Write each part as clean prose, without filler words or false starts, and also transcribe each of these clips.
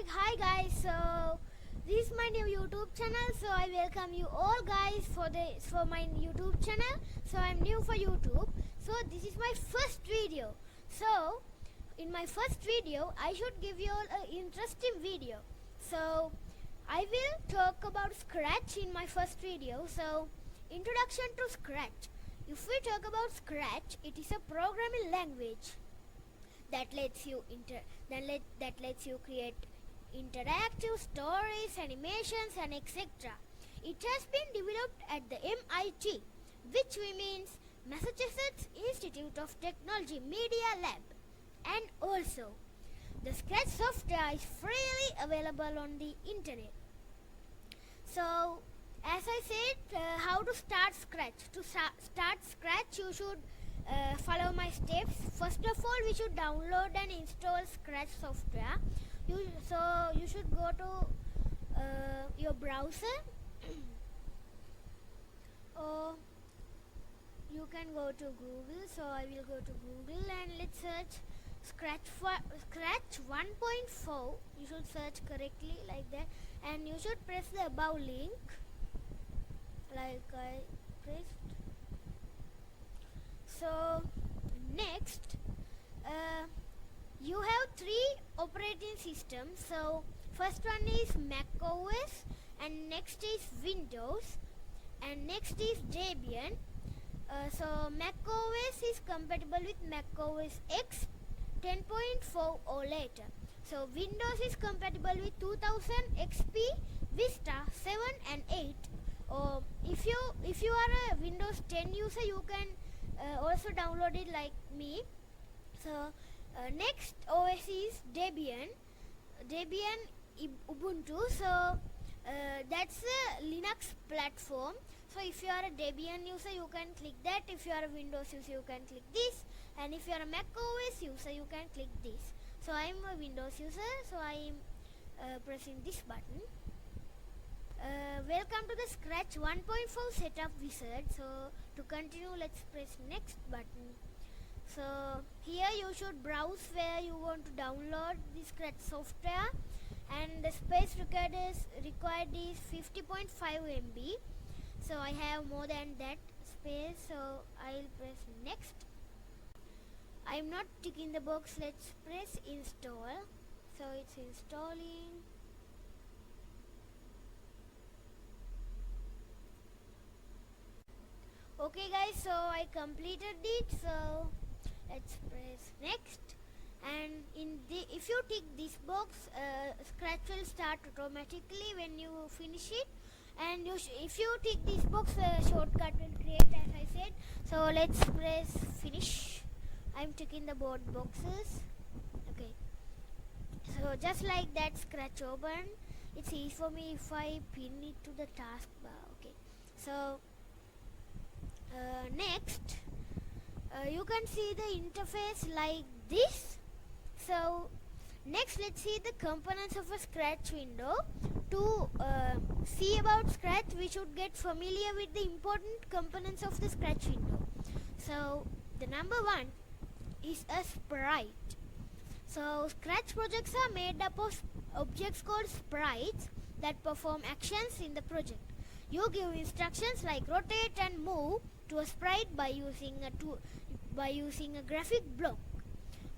Hi guys, so this is my new YouTube channel, so I welcome you all guys for my YouTube channel. So I'm new for YouTube, so this is my first video. So in my first video I should give you all an interesting video. So I will talk about Scratch in my first video. So introduction to Scratch. If we talk about Scratch, it is a programming language that lets you create interactive stories, animations, and etc. It has been developed at the MIT, which means Massachusetts Institute of Technology Media Lab, and also the Scratch software is freely available on the internet. So as I said, how to start Scratch. To start Scratch, you should follow my steps. First of all, we should download and install Scratch software. You should go to your browser or you can go to Google. So I will go to Google and let's search Scratch 1.4. You should search correctly like that, and you should press the above link like I pressed. So next, you have three operating systems. So first one is Mac OS, and next is Windows, and next is Debian. So Mac OS is compatible with Mac OS X 10.4 or later. So Windows is compatible with 2000 XP, Vista 7 and 8. Or if you are a Windows 10 user, you can also download it like me. So next OS is Debian Ubuntu. So that's a Linux platform. So if you are a Debian user, you can click that. If you are a Windows user, you can click this, and if you are a Mac OS user, you can click this. So I am a Windows user, so I am pressing this button. Welcome to the Scratch 1.4 setup wizard. So to continue, let's press next button. So here you should browse where you want to download the Scratch software, and the space required is 50.5 MB. So I have more than that space, so I'll press next. I'm not ticking the box. Let's press install. So it's installing. Okay guys, so I completed it, so let's press next. And if you tick this box, Scratch will start automatically when you finish it, and if you tick this box, shortcut will create as I said. So let's press finish. I'm ticking the both boxes. Okay, so just like that, Scratch open. It's easy for me if I pin it to the taskbar. Okay, so next, you can see the interface like this. So next, let's see the components of a Scratch window. To see about Scratch, we should get familiar with the important components of the Scratch window. So the number one is a sprite. So Scratch projects are made up of objects called sprites that perform actions in the project. You give instructions like rotate and move to a sprite by using a graphic block.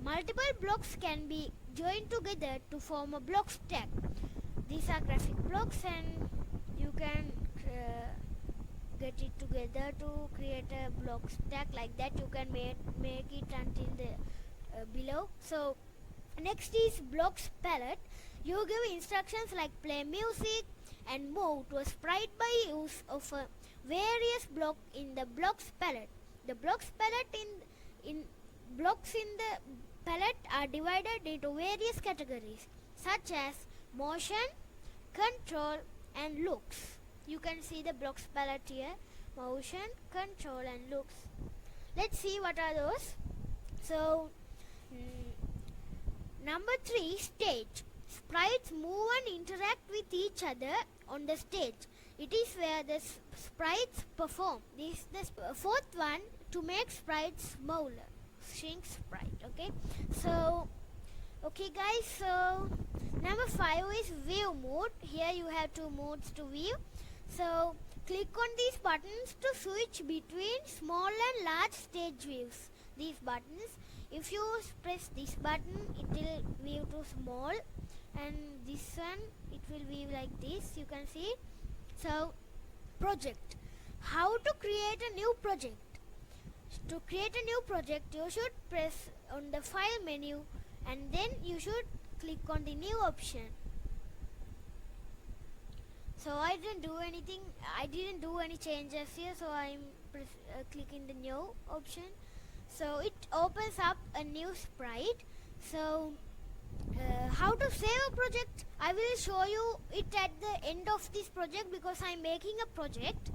Multiple blocks can be joined together to form a block stack. These are graphic blocks, and you can get it together to create a block stack like that. You can make it until the below. So next is blocks palette. You give instructions like play music and move to a sprite by use of a various blocks in the blocks palette. The blocks palette blocks in the palette are divided into various categories such as motion, control, and looks. You can see the blocks palette here: motion, control, and looks. Let's see what are those. So number 3, stage. Sprites move and interact with each other on the stage. It is where the sprites perform. This is the fourth one, to make sprites smaller. Shrink sprite. Okay. So okay guys, so Number 5 is view mode. Here you have two modes to view. So click on these buttons to switch between small and large stage views. These buttons, if you press this button, it will view to small, and this one it will view like this. You can see. So project. How to create a new project? To create a new project, you should press on the file menu and then you should click on the new option. So I didn't do anything, I didn't do any changes here, so I'm clicking the new option. So it opens up a new sprite. So how to save a project, I will show you it at the end of this project because I'm making a project.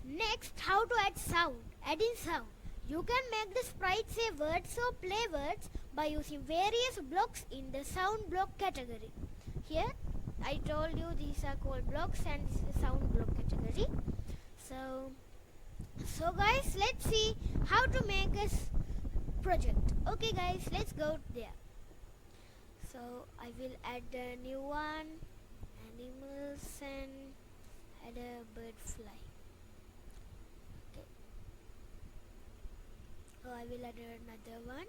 Next, how to add sound. Adding sound. You can make the sprite say words or play words by using various blocks in the sound block category. Here, I told you these are called blocks and this is the sound block category. So guys, let's see how to make a project. Okay guys, let's go there. So I will add a new one, animals, and add a bird fly. Okay. Oh, I will add another one.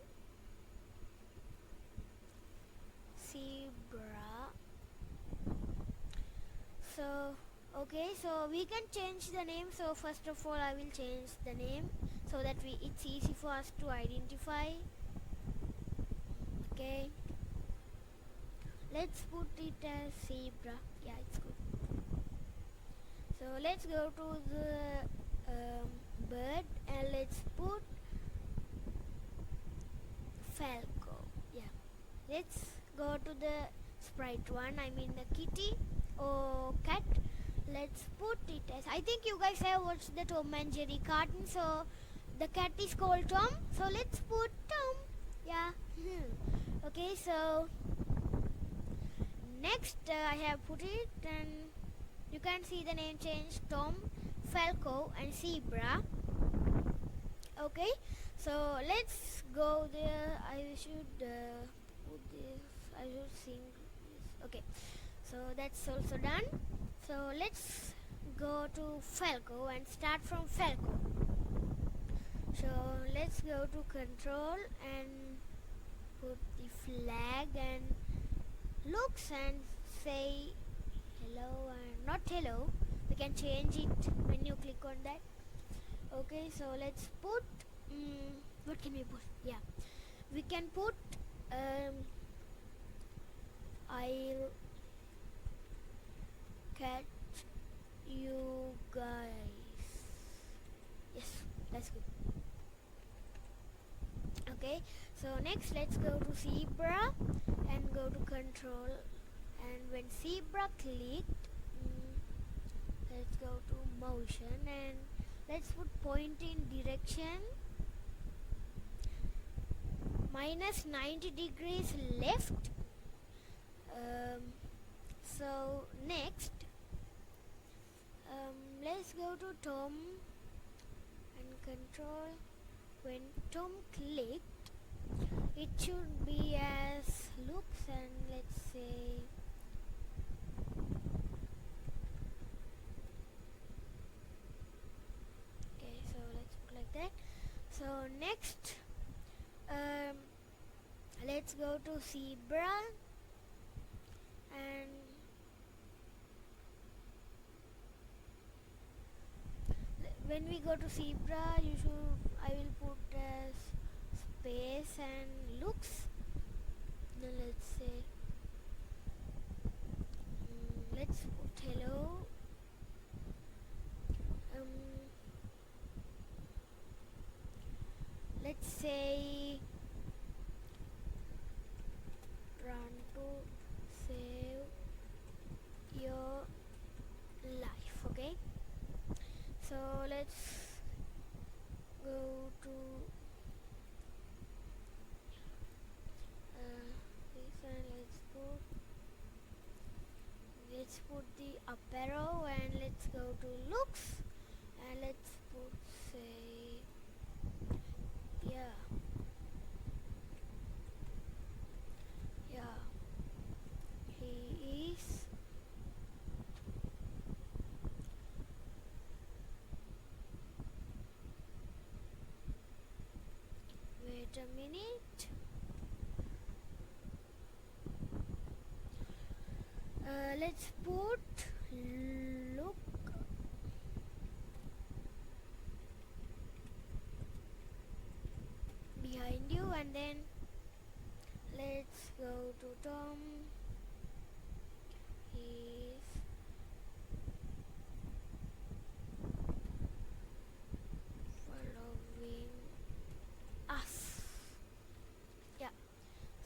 Zebra. So okay, so we can change the name. So first of all, I will change the name so that it's easy for us to identify. Okay, let's put it as zebra. Yeah, it's good. So let's go to the bird and let's put falco. Yeah, let's go to the sprite one, I mean the kitty or cat. Let's put it as, I think you guys have watched the Tom and Jerry cartoon, so the cat is called Tom, so let's put Tom. Yeah. Okay, so next I have put it, and you can see the name change: Tom, Falco and Zebra. Okay, so let's go there. I should put this, I should sing this. Okay, so that's also done. So let's go to Falco and start from Falco. So let's go to control and put the flag and looks and say hello, and not hello, we can change it when you click on that. Okay, so let's put what can we put? Yeah, we can put I'll catch you guys. Yes, that's good. Okay, so next let's go to zebra and go to control, and when zebra clicked, let's go to motion and let's put point in direction minus 90 degrees left. So next let's go to Tom and control. When Tom clicked, it should be as looks, and let's say okay, so let's put like that. So next let's go to zebra and when we go to zebra, I will put as space and looks. Then let's say let's put hello. Let's say run to save your life. Okay, so let's go to this one. Let's put the up arrow and let's go to looks and let's put say yeah. wait a minute. Let's put look behind you, and then let's go to Tom. He's following us. Yeah.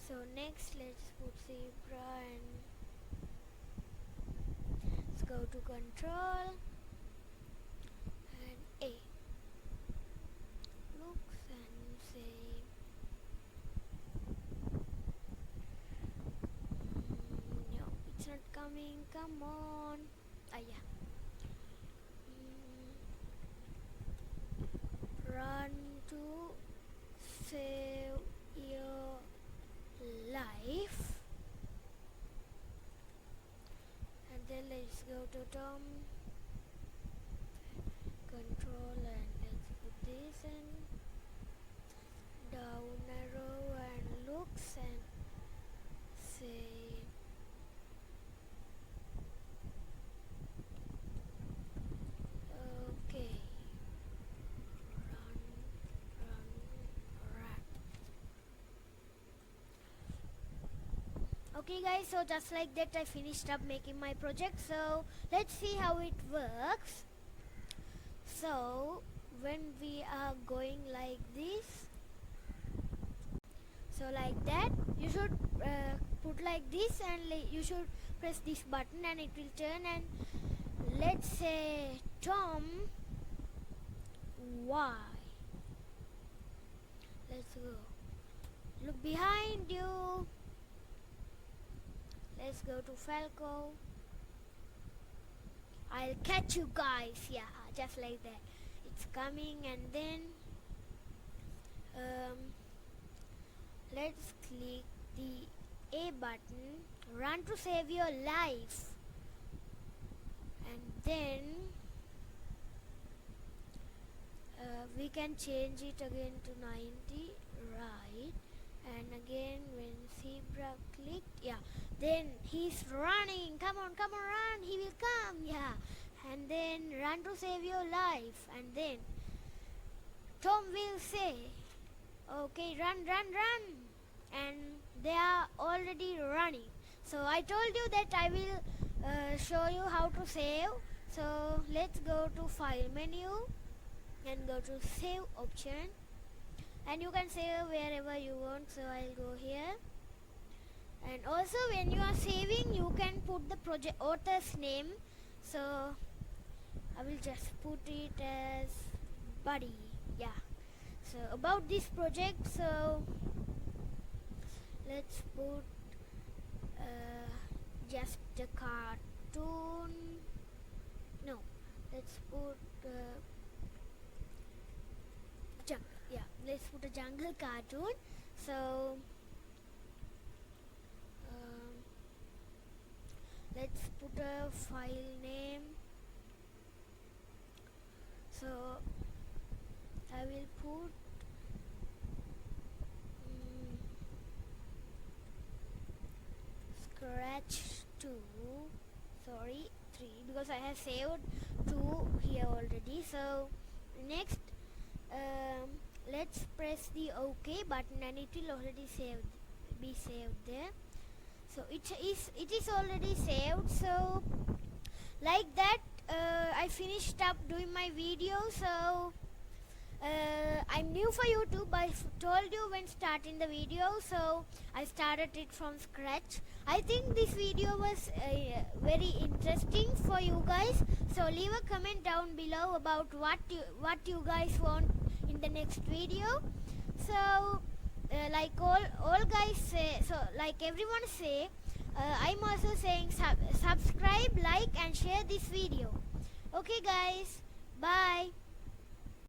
So next let's put zebra, and let's go to control and A. Looks and say no, it's not coming. Come on. Yeah. Run to save your life, and then let's go to Tom control, and let's put this in down arrow and looks and say okay, run, run. Okay guys, so just like that I finished up making my project. So let's see how it works. So when we are going like this, so like that, you should put like this, and you should press this button and it will turn, and let's say Tom Y. Let's go. Look behind you. Let's go to Falco. I'll catch you guys. Yeah, just like that. It's coming, and then let's click the A button. Run to save your life. And then we can change it again to 90, right? And again when zebra clicked, yeah, then he's running. Come on, run, he will come. Yeah, and then run to save your life, and then Tom will say okay, run, and they are already running. So I told you that I will show you how to save. So let's go to file menu and go to save option, and you can save wherever you want. So I'll go here, and also when you are saving you can put the project author's name. So I will just put it as Buddy. Yeah, so about this project, so let's put just the cartoon. No, let's put jungle. Yeah, let's put a jungle cartoon. So let's put a file name. So I will put scratch 2, sorry 3, because I have saved 2 here already. So next let's press the OK button, and it will already be saved there. So it is already saved. So like that I finished up doing my video. So I'm new for YouTube. I told you when starting the video, so I started it from scratch. I think this video was very interesting for you guys. So leave a comment down below about what you guys want in the next video. So like all guys say, so like everyone say, I'm also saying subscribe, like and share this video. Okay guys, bye.